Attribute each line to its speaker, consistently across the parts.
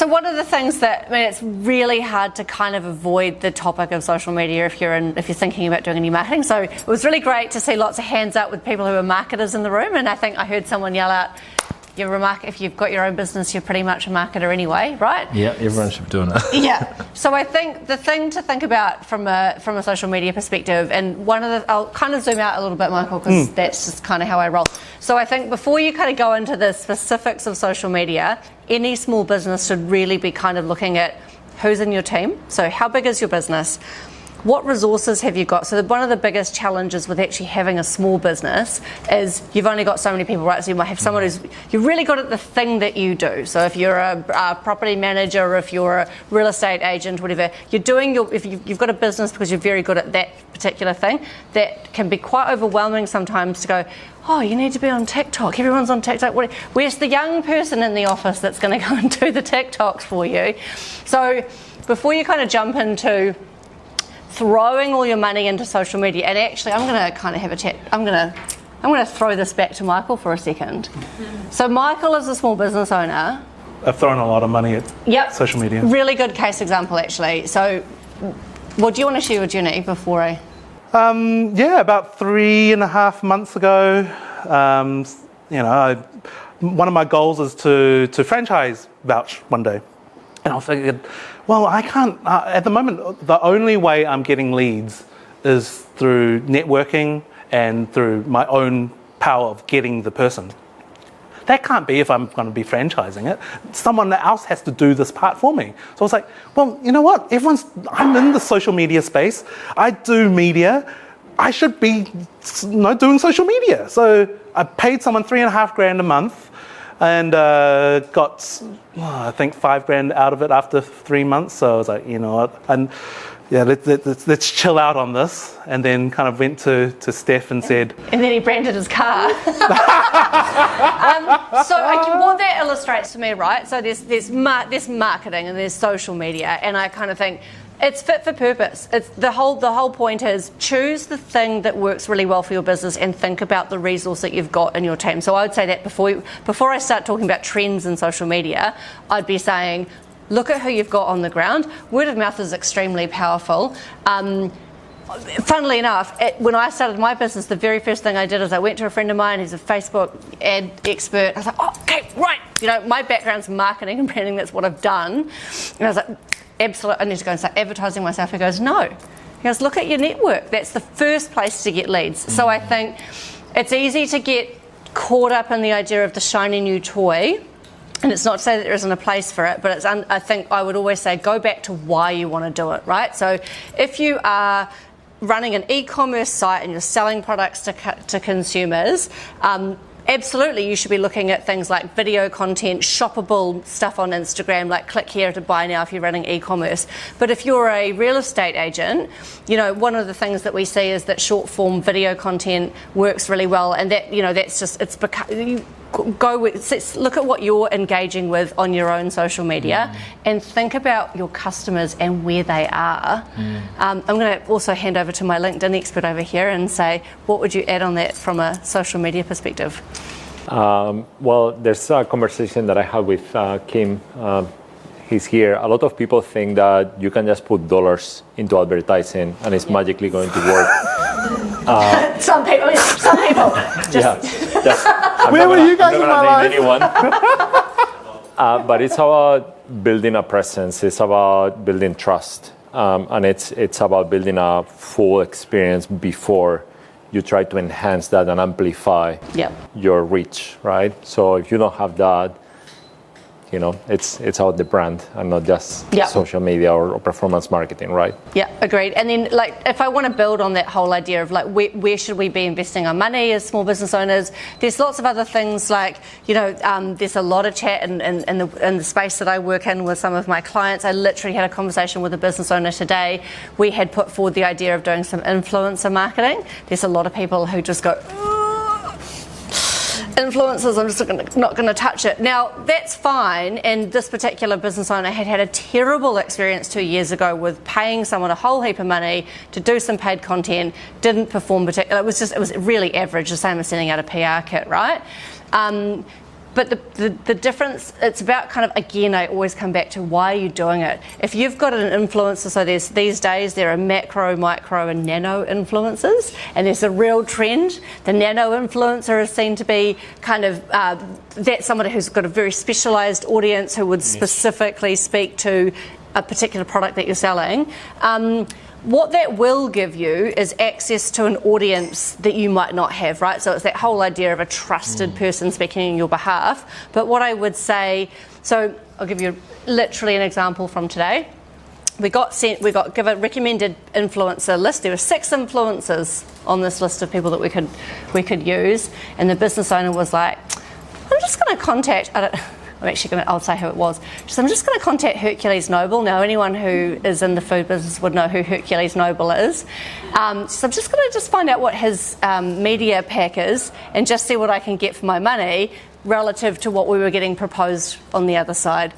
Speaker 1: So one of the things that, it's really hard to kind of avoid the topic of social media if you're thinking about doing any marketing. So it was really great to see lots of hands up with people who are marketers in the room, and I think I heard someone yell out, if you've got your own business, you're pretty much a marketer anyway, right?
Speaker 2: Yeah, everyone should be doing it.
Speaker 1: Yeah. So I think the thing to think about from a social media perspective, and I'll kind of zoom out a little bit, Michael, because that's just kind of how I roll. So I think before you kind of go into the specifics of social media, any small business should really be kind of looking at who's in your team. So how big is your business? What resources have you got? So one of the biggest challenges with actually having a small business is you've only got so many people, right? So you might have someone you're really good at the thing that you do. So if you're a property manager, or if you're a real estate agent, whatever, if you've got a business because you're very good at that particular thing, that can be quite overwhelming sometimes to go, oh, you need to be on TikTok. Everyone's on TikTok. Where's the young person in the office that's going to go and do the TikToks for you? So before you kind of jump into throwing all your money into social media, and actually I'm going to kind of have a chat. I'm going to throw this back to Michael for a second. So Michael is a small business owner.
Speaker 3: I've thrown a lot of money at social media.
Speaker 1: Really good case example, actually. So what do you want to share with Jenny before I...
Speaker 3: About 3.5 months ago, one of my goals is to franchise Vouch one day. And I figured, well, I can't, at the moment, the only way I'm getting leads is through networking and through my own power of getting the person. That can't be if I'm going to be franchising it. Someone else has to do this part for me. So I was like, well, you know what? I'm in the social media space. I do media. I should be doing social media. So I paid someone $3,500 a month. And got, I think, $5,000 out of it after 3 months. So I was like, you know what, and yeah, let's chill out on this. And then kind of went to Steph and said,
Speaker 1: and then he branded his car. What that illustrates to me, right? So there's marketing and there's social media, and I kind of think it's fit for purpose. It's the whole point is choose the thing that works really well for your business and think about the resource that you've got in your team. So I would say that before I start talking about trends in social media, I'd be saying, look at who you've got on the ground. Word of mouth is extremely powerful. Funnily enough, when I started my business, the very first thing I did is I went to a friend of mine who's a Facebook ad expert. I was like, oh, okay, right. My background's marketing and branding. That's what I've done. And I was like, absolutely, I need to go and start advertising myself. He goes, no. He goes, look at your network. That's the first place to get leads. So I think it's easy to get caught up in the idea of the shiny new toy. And it's not to say that there isn't a place for it, but I think I would always say go back to why you want to do it, right? So if you are running an e-commerce site and you're selling products to consumers, absolutely, you should be looking at things like video content, shoppable stuff on Instagram, like click here to buy now if you're running e-commerce. But if you're a real estate agent, one of the things that we see is that short form video content works really well, and that that's just look at what you're engaging with on your own social media and think about your customers and where they are. I'm going to also hand over to my LinkedIn expert over here and say, what would you add on that from a social media perspective?
Speaker 4: Well, there's a conversation that I had with Kim. He's here. A lot of people think that you can just put dollars into advertising and it's magically going to work.
Speaker 1: Some people.
Speaker 3: Where were you guys in my life?
Speaker 4: But it's about building a presence. It's about building trust, and it's about building a full experience before you try to enhance that and amplify your reach, right? So if you don't have that, it's about the brand and not just social media or performance marketing, right? Yeah,
Speaker 1: agreed. And then, if I want to build on that whole idea of where should we be investing our money as small business owners? There's lots of other things there's a lot of chat in the space that I work in with some of my clients. I literally had a conversation with a business owner today. We had put forward the idea of doing some influencer marketing. There's a lot of people who just go, influencers, I'm just not going to touch it. Now, that's fine, and this particular business owner had a terrible experience 2 years ago with paying someone a whole heap of money to do some paid content, didn't perform particularly. It was really average, the same as sending out a PR kit, right? But the difference, it's about kind of, again, I always come back to why are you doing it? If you've got an influencer, so these days there are macro, micro and nano influencers, and there's a real trend. The nano influencer is seen to be kind of, that's somebody who's got a very specialised audience who would specifically speak to a particular product that you're selling. What that will give you is access to an audience that you might not have, right? So it's that whole idea of a trusted person speaking on your behalf. But what I would say, so I'll give you literally an example from today. We got given recommended influencer list. There were 6 influencers on this list of people that we could use, and the business owner was like, I'm just going to contact. I'll say who it was. I'm just going to contact Hercules Noble. Now, anyone who is in the food business would know who Hercules Noble is. So I'm just going to find out what his media pack is and just see what I can get for my money relative to what we were getting proposed on the other side.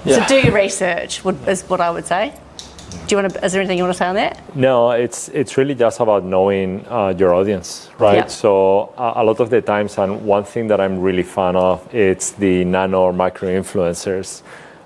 Speaker 1: Yeah. So do your research, is what I would say. Is there anything you want to say on that?
Speaker 4: No, it's really just about knowing your audience, right? Yep. So a lot of the times, and one thing that I'm really fan of, it's the nano or micro influencers.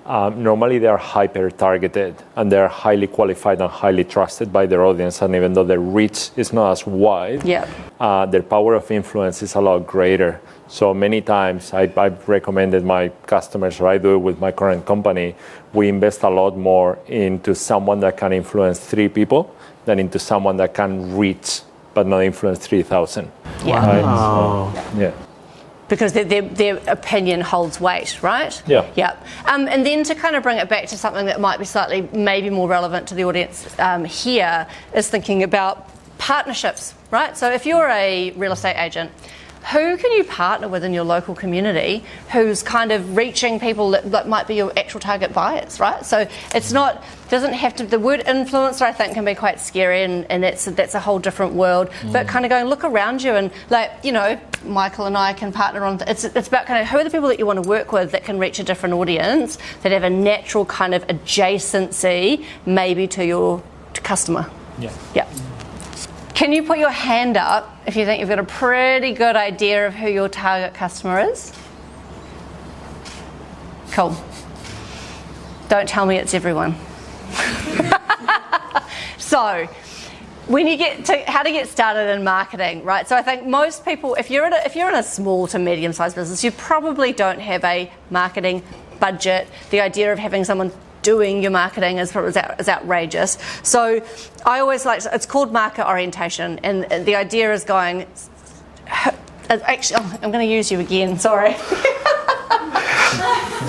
Speaker 4: Normally they are hyper targeted and they're highly qualified and highly trusted by their audience, and even though their reach is not as wide, their power of influence is a lot greater. So many times I've recommended my customers, or I do it with my current company, we invest a lot more into someone that can influence 3 people than into someone that can reach but not influence 3,000.
Speaker 1: Yeah.
Speaker 4: Right?
Speaker 3: Oh.
Speaker 4: So, yeah.
Speaker 1: Because their opinion holds weight, right?
Speaker 4: Yeah.
Speaker 1: Yeah. And then to kind of bring it back to something that might be slightly maybe more relevant to the audience here is thinking about partnerships, right? So if you're a real estate agent, who can you partner with in your local community who's kind of reaching people that might be your actual target buyers, right? So doesn't have to, the word influencer I think can be quite scary, and that's a whole different world. But kind of going, look around you, and Michael and I can partner on, it's about kind of who are the people that you want to work with that can reach a different audience, that have a natural kind of adjacency maybe to your customer.
Speaker 4: Yeah.
Speaker 1: Yeah. Can you put your hand up if you think you've got a pretty good idea of who your target customer is? Cool. Don't tell me it's everyone. So, when you get to how to get started in marketing, right? So I think most people, if you're in a small to medium-sized business, you probably don't have a marketing budget. The idea of having someone doing your marketing is outrageous. So I always it's called market orientation, and the idea is going, actually, I'm going to use you again, sorry.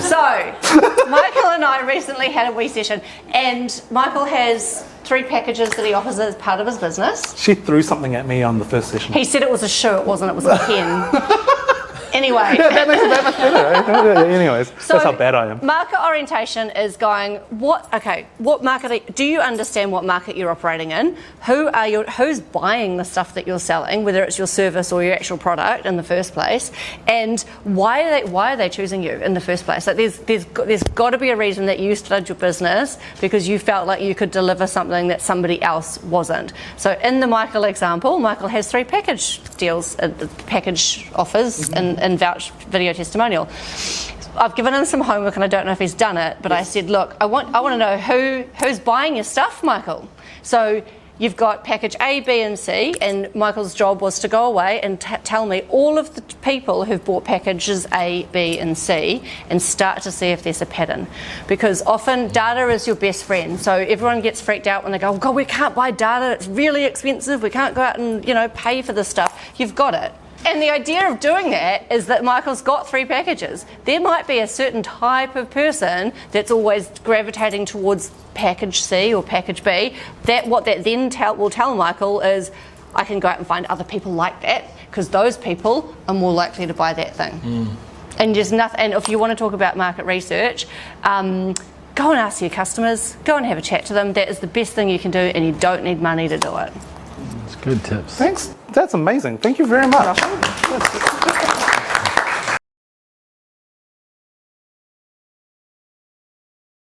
Speaker 1: So Michael and I recently had a wee session, and Michael has 3 packages that he offers as part of his business.
Speaker 3: She threw something at me on the first session.
Speaker 1: He said it was a shoe, it wasn't, it was a pen. Anyway.
Speaker 3: Yeah, that makes it that much better. Right? Anyways, so that's how bad I am.
Speaker 1: Market orientation is going, what market, do you understand what market you're operating in? Who's buying the stuff that you're selling, whether it's your service or your actual product in the first place, and why are they choosing you in the first place? Like there's got to be a reason that you started your business because you felt like you could deliver something that somebody else wasn't. So in the Michael example, Michael has 3 package deals, package offers in Vouch video testimonial. I've given him some homework and I don't know if he's done it, but I said, look, I want to know who's buying your stuff, Michael. So you've got package A, B and C, and Michael's job was to go away and tell me all of the people who've bought packages A, B and C and start to see if there's a pattern. Because often data is your best friend. So everyone gets freaked out when they go, oh God, we can't buy data, it's really expensive, we can't go out and pay for this stuff. You've got it. And the idea of doing that is that Michael's got 3 packages. There might be a certain type of person that's always gravitating towards package C or package B. What that then will tell Michael is, I can go out and find other people like that because those people are more likely to buy that thing. And there's nothing. And if you want to talk about market research, go and ask your customers. Go and have a chat to them. That is the best thing you can do, and you don't need money to do it.
Speaker 2: That's good tips.
Speaker 3: Thanks. That's amazing. Thank you very much.